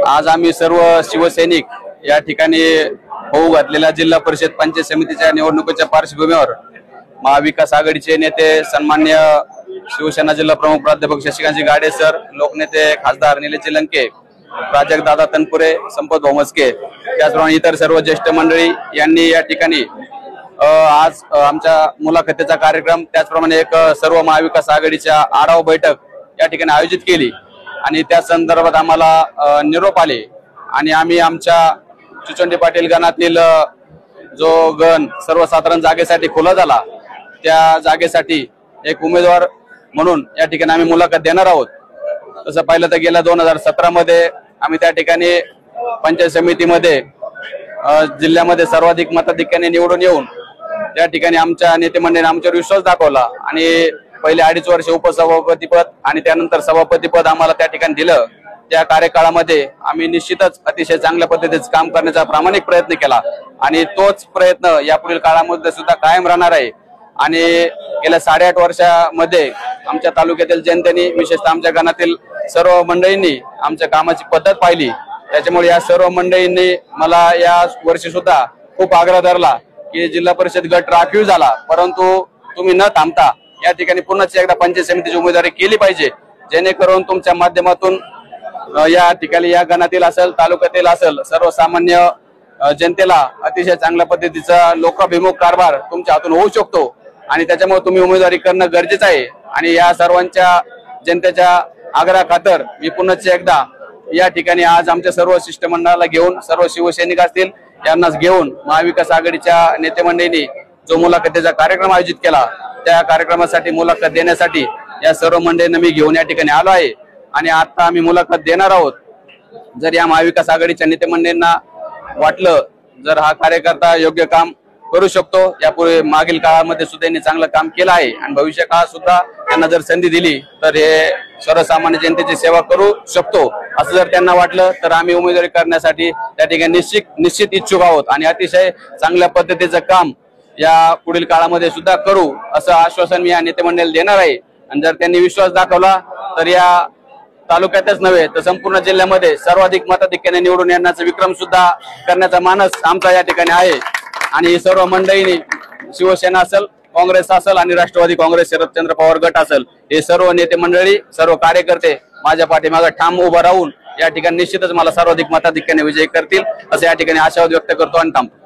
आज आम्ही सर्व शिवसैनिक या ठिकाणी होऊ घातलेल्या जिल्हा परिषद पंचायत समितीच्या निवडणुकीच्या पार्श्वभूमीवर महाविकास आघाडीचे नेते सन्मान्य शिवसेना जिल्हा प्रमुख प्राध्यापक शशिकांतजी गाडे सर, लोकनेते खासदार निलेश लंके, प्राजक्त दादा तनपुरे, संपत भोमस्के, त्याचप्रमाणे इतर सर्व ज्येष्ठ मंडळी यांनी या ठिकाणी आज आमच्या मुलाखतीचा कार्यक्रम, त्याचप्रमाणे एक सर्व महाविकास आघाडीच्या आढावा बैठक या ठिकाणी आयोजित केली आणि त्या संदर्भात आम्हाला निरोप आले आणि आम्ही आमच्या चुचंडी पाटील गणातील जो गण सर्वसाधारण जागेसाठी खुला झाला त्या जागेसाठी एक उमेदवार म्हणून या ठिकाणी आम्ही मुलाखत देणार आहोत। तसं पाहिलं तर गेल्या 2017 मध्ये आम्ही त्या ठिकाणी पंचायत समितीमध्ये जिल्ह्यामध्ये सर्वाधिक मताधिक्याने निवडून येऊन त्या ठिकाणी आमच्या नेते मंडळीने आमच्यावर विश्वास दाखवला आणि पहिले 2.5 वर्ष उपसभापतीपद आणि त्यानंतर सभापतीपद आम्हाला त्या ठिकाणी दिलं। त्या कार्यकाळामध्ये आम्ही निश्चितच अतिशय चांगल्या पद्धतीने काम करण्याचा प्रामाणिक प्रयत्न केला आणि तोच प्रयत्न यापुढील काळामध्ये सुद्धा कायम राहणार आहे। आणि गेल्या 8.5 वर्षामध्ये आमच्या तालुक्यातील जनतेने, विशेषतः आमच्या गणातील सर्व मंडळींनी आमच्या कामाची पद्धत पाहिली। त्याच्यामुळे या सर्व मंडळींनी मला या वर्षी सुद्धा खूप आग्रह धरला की जिल्हा परिषद गट राखीव झाला, परंतु तुम्ही न थांबता या ठिकाणी पुन्हा एकदा पंचायत समितीची उमेदवारी केली पाहिजे, जेणेकरून तुमच्या माध्यमातून या ठिकाणी या गणातील असेल, तालुक्यातील असेल, सर्वसामान्य जनतेला अतिशय चांगल्या पद्धतीचा लोकाभिमुख कारभार तुमच्या हातून होऊ शकतो आणि त्याच्यामुळे तुम्ही उमेदवारी करणं गरजेचं आहे। आणि या सर्वांच्या जनतेच्या आग्रहा खातर मी पुन्हा एकदा या ठिकाणी आज आमच्या सर्व शिष्टमंडळाला घेऊन, सर्व शिवसैनिक असतील यांनाच घेऊन महाविकास आघाडीच्या नेते मंडळींनी जो मुलाखतीचा कार्यक्रम आयोजित केला त्या कार्यक्रमासाठी मुलाखत देण्यासाठी या सर्व मंडळींना मी घेऊन या ठिकाणी आलो आहे आणि आता आम्ही मुलाखत देणार आहोत। जर या महाविकास आघाडीच्या नेते मंडळींना वाटलं जर हा कार्यकर्ता योग्य काम करू शकतो, यापूर्वी मागील काळामध्ये सुद्धा यांनी चांगलं काम केलं आहे आणि भविष्य काळात सुद्धा त्यांना जर संधी दिली तर हे सर्वसामान्य जनतेची सेवा करू शकतो असं जर त्यांना वाटलं तर आम्ही उमेदवारी करण्यासाठी त्या ठिकाणी निश्चित इच्छुक आहोत आणि अतिशय चांगल्या पद्धतीचं काम या पुढील काळामध्ये सुद्धा करू असं आश्वासन मी या नेते मंडळाला देणार आहे। आणि जर त्यांनी विश्वास दाखवला तर या तालुक्यातच नव्हे तर संपूर्ण जिल्ह्यामध्ये सर्वाधिक मताधिक्याने निवडून येण्याचा विक्रम सुद्धा करण्याचा मानस आमचा या ठिकाणी आहे। आणि सर्व मंडळींनी शिवसेना असेल, काँग्रेस असेल आणि राष्ट्रवादी काँग्रेस, शरदचंद्र पवार गट असेल, हे सर्व नेते मंडळी, सर्व कार्यकर्ते माझ्या पाठीमागे ठाम उभं राहून या ठिकाणी निश्चितच मला सर्वाधिक मताधिक्याने विजयी करतील असं या ठिकाणी आशावाद व्यक्त करतो आणि थांबतो।